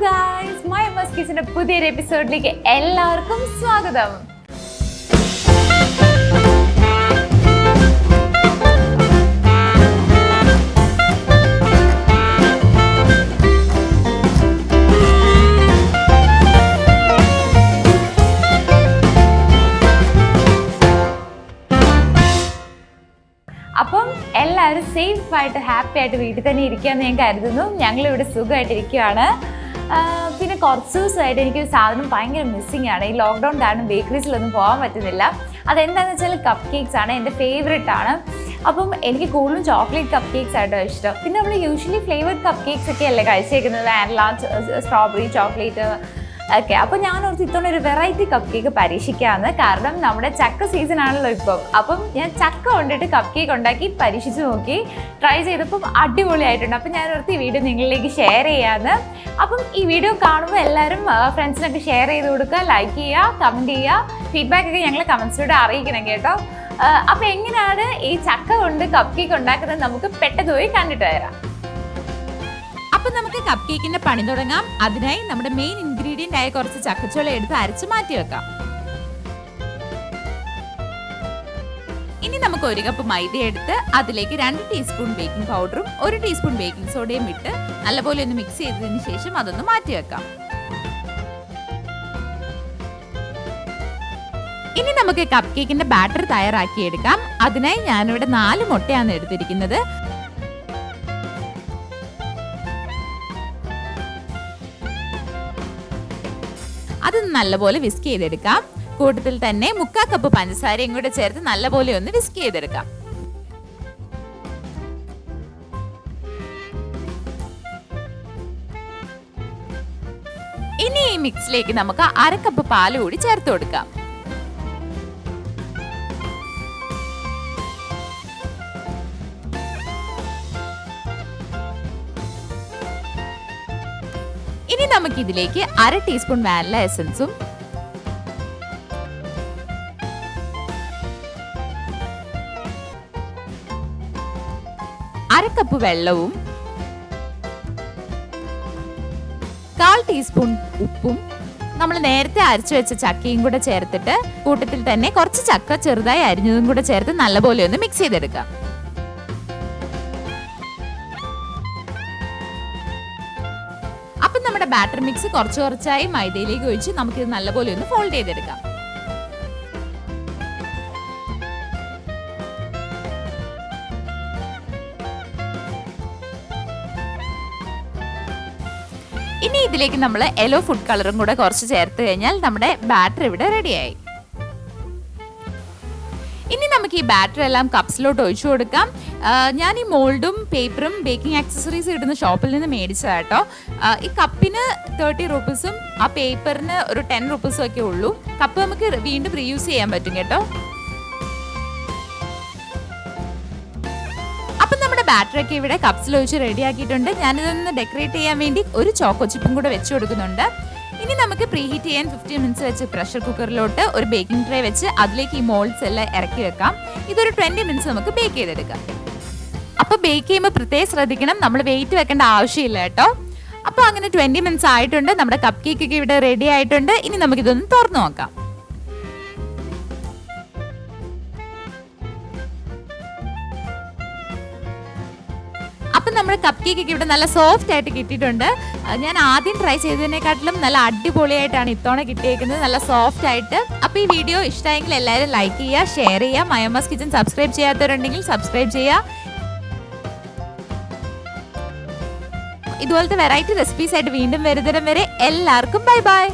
guys, my Amma's Kitchen പുതിയൊരു എപ്പിസോഡിലേക്ക് എല്ലാവർക്കും സ്വാഗതം. അപ്പം എല്ലാവരും സേഫായിട്ട് ഹാപ്പി ആയിട്ട് വീട്ടിൽ തന്നെ ഇരിക്കുകയെന്ന് ഞാൻ കരുതുന്നു. ഞങ്ങളിവിടെ സുഖമായിട്ടിരിക്കുകയാണ്. പിന്നെ കുറച്ച് ദിവസമായിട്ട് എനിക്ക് സാധനം ഭയങ്കര മിസ്സിംഗ് ആണ്. ഈ ലോക്ക്ഡൗൺ കാരണം ബേക്കറീസിലൊന്നും പോകാൻ പറ്റുന്നില്ല. അതെന്താണെന്ന് വെച്ചാൽ കപ്പ് കേക്ക്സ് ആണ്, എൻ്റെ ഫേവറേറ്റ് ആണ്. അപ്പം എനിക്ക് കൂടുതലും ചോക്ലേറ്റ് കപ്പ് കേക്ക്സ് ആയിട്ടോ ഇഷ്ടം. പിന്നെ നമ്മൾ യൂഷ്വലി ഫ്ലേവേർഡ് കപ്പ് കേക്ക്സ് ഒക്കെ അല്ലേ കഴിച്ചേക്കുന്നത്, വാനില, സ്ട്രോബെറി, ചോക്ലേറ്റ് ഒക്കെ. അപ്പോൾ ഞാൻ ഓർത്ത് ഇത്തവണ ഒരു വെറൈറ്റി കപ്പ് കേക്ക് പരീക്ഷിക്കാമെന്ന്. കാരണം നമ്മുടെ ചക്ക സീസൺ ആണല്ലോ ഇപ്പം. അപ്പം ഞാൻ ചക്ക കൊണ്ടിട്ട് കപ്പ് കേക്ക് ഉണ്ടാക്കി പരീക്ഷിച്ച് നോക്കി, ട്രൈ ചെയ്തപ്പം അടിപൊളിയായിട്ടുണ്ട്. അപ്പം ഞാൻ ഓർത്ത് ഈ വീഡിയോ നിങ്ങളിലേക്ക് ഷെയർ ചെയ്യാമെന്ന്. അപ്പം ഈ വീഡിയോ കാണുമ്പോൾ എല്ലാവരും ഫ്രണ്ട്സിനൊക്കെ ഷെയർ ചെയ്ത് കൊടുക്കുക, ലൈക്ക് ചെയ്യുക, കമൻറ്റ് ചെയ്യുക. ഫീഡ്ബാക്ക് ഒക്കെ ഞങ്ങൾ കമൻസിലൂടെ അറിയിക്കണം കേട്ടോ. അപ്പം എങ്ങനെയാണ് ഈ ചക്ക കൊണ്ട് കപ്പ് കേക്ക് ഉണ്ടാക്കുന്നത് നമുക്ക് പെട്ടെന്ന് പോയി കണ്ടിട്ട് വരാം. അപ്പം നമുക്ക് കപ്പ് കേക്കിന്റെ പണി തുടങ്ങാം. അതിനായി നമ്മുടെ മെയിൻ ഇൻഗ്രീഡിയന്റ് ആയ കുറച്ച് ചക്കച്ചോള എടുത്ത് അരച്ച് മാറ്റി വെക്കാം. ഇനി നമുക്ക് 1 കപ്പ് മൈദ എടുത്ത് അതിലേക്ക് 2 ടീസ്പൂൺ ബേക്കിംഗ് പൗഡറും 1 ടീസ്പൂൺ ബേക്കിംഗ് സോഡയും ഇട്ട് നല്ലപോലെ ഒന്ന് മിക്സ് ചെയ്തതിന് ശേഷം അതൊന്ന് മാറ്റി വെക്കാം. ഇനി നമുക്ക് കപ്പ് കേക്കിന്റെ ബാറ്റർ തയ്യാറാക്കി എടുക്കാം. അതിനായി ഞാനിവിടെ 4 മുട്ടയാണ് എടുത്തിരിക്കുന്നത്. അത് നല്ലപോലെ വിസ്ക് ചെയ്തെടുക്കാം. കൂട്ടത്തിൽ തന്നെ 1/4 കപ്പ് പഞ്ചസാരയും കൂടെ ചേർത്ത് നല്ലപോലെ ഒന്ന് വിസ്ക് ചെയ്തെടുക്കാം. ഇനി ഈ മിക്സിലേക്ക് നമുക്ക് 1/2 കപ്പ് പാല് കൂടി ചേർത്ത് കൊടുക്കാം. ഇനി നമുക്ക് ഇതിലേക്ക് 1/2 ടീസ്പൂൺ വാനില എസൻസും 1/2 കപ്പ് വെള്ളവും 1/4 ടീസ്പൂൺ ഉപ്പും നമ്മൾ നേരത്തെ അരച്ചു വെച്ച ചക്കയും കൂടെ ചേർത്തിട്ട് കൂട്ടത്തിൽ തന്നെ കുറച്ച് ചക്ക ചെറുതായി അരിഞ്ഞതും കൂടെ ചേർത്ത് നല്ലപോലെ ഒന്ന് മിക്സ് ചെയ്തെടുക്കാം. അപ്പം നമ്മുടെ ബാറ്റർ മിക്സ് കുറച്ചായി മൈദയിലേക്ക് ഒഴിച്ച് നമുക്കിത് നല്ലപോലെ ഒന്ന് ഫോൾഡ് ചെയ്തെടുക്കാം. ഇനി ഇതിലേക്ക് നമ്മൾ യെല്ലോ ഫുഡ് കളറും കൂടെ കുറച്ച് ചേർത്ത് കഴിഞ്ഞാൽ നമ്മുടെ ബാറ്റർ ഇവിടെ റെഡിയായി. ഇനി നമുക്ക് ഈ ബാറ്റർ എല്ലാം കപ്സിലോട്ട് ഒഴിച്ചു കൊടുക്കാം. ഞാൻ ഈ മോൾഡും പേപ്പറും ബേക്കിംഗ് ആക്സസറീസ് ഇടുന്ന ഷോപ്പിൽ നിന്ന് മേടിച്ചതാട്ടോ. ഈ കപ്പിന് 30 റുപ്പീസും ആ പേപ്പറിന് ഒരു 10 റുപ്പീസും ഒക്കെ ഉള്ളൂ. കപ്പ് നമുക്ക് വീണ്ടും റീയൂസ് ചെയ്യാൻ പറ്റും കേട്ടോ. അപ്പം നമ്മുടെ ബാറ്ററൊക്കെ ഇവിടെ കപ്സിൽ ഒഴിച്ച് റെഡി ആക്കിയിട്ടുണ്ട്. ഞാനിതൊന്ന് ഡെക്കറേറ്റ് ചെയ്യാൻ വേണ്ടി ഒരു ചോക്കോ ചിപ്പും കൂടെ വെച്ച് കൊടുക്കുന്നുണ്ട്. ഇനി നമുക്ക് പ്രീഹീറ്റ് ചെയ്യാൻ 15 മിനിറ്റ്സ് വെച്ച് പ്രഷർ കുക്കറിലോട്ട് ഒരു ബേക്കിംഗ് ട്രേ വെച്ച് അതിലേക്ക് ഈ മോൾഡ്സ് എല്ലാം ഇറക്കി വെക്കാം. ഇതൊരു 20 മിനിറ്റ്സ് നമുക്ക് ബേക്ക് ചെയ്തെടുക്കാം. അപ്പോൾ ബേക്ക് ചെയ്യുമ്പോൾ പ്രത്യേകം ശ്രദ്ധിക്കണം, നമ്മൾ വെയിറ്റ് വെക്കേണ്ട ആവശ്യമില്ല കേട്ടോ. അപ്പോൾ അങ്ങനെ 20 മിനിറ്റ്സ് ആയിട്ടുണ്ട്. നമ്മുടെ കപ്പ് കേക്ക് ഒക്കെ ഇവിടെ റെഡി ആയിട്ടുണ്ട്. ഇനി നമുക്കിതൊന്ന് തുറന്നു നോക്കാം. അപ്പം നമ്മുടെ കപ്പ് കേക്ക് ഒക്കെ ഇവിടെ നല്ല സോഫ്റ്റ് ആയിട്ട് കിട്ടിയിട്ടുണ്ട്. ഞാൻ ആദ്യം ട്രൈ ചെയ്തതിനെക്കാട്ടിലും നല്ല അടിപൊളിയായിട്ടാണ് ഇത്തവണ കിട്ടിയേക്കുന്നത്, നല്ല സോഫ്റ്റ് ആയിട്ട്. അപ്പോൾ ഈ വീഡിയോ ഇഷ്ടമായെങ്കിൽ എല്ലാവരും ലൈക്ക് ചെയ്യുക, ഷെയർ ചെയ്യുക. മൈ അമ്മാസ് കിച്ചൻ സബ്സ്ക്രൈബ് ചെയ്യാത്തവരുണ്ടെങ്കിൽ സബ്സ്ക്രൈബ് ചെയ്യുക. ഇതുപോലത്തെ വെറൈറ്റി റെസിപ്പീസ് ആയിട്ട് വീണ്ടും വരുന്നതിനും വരെ എല്ലാവർക്കും ബൈ ബൈ.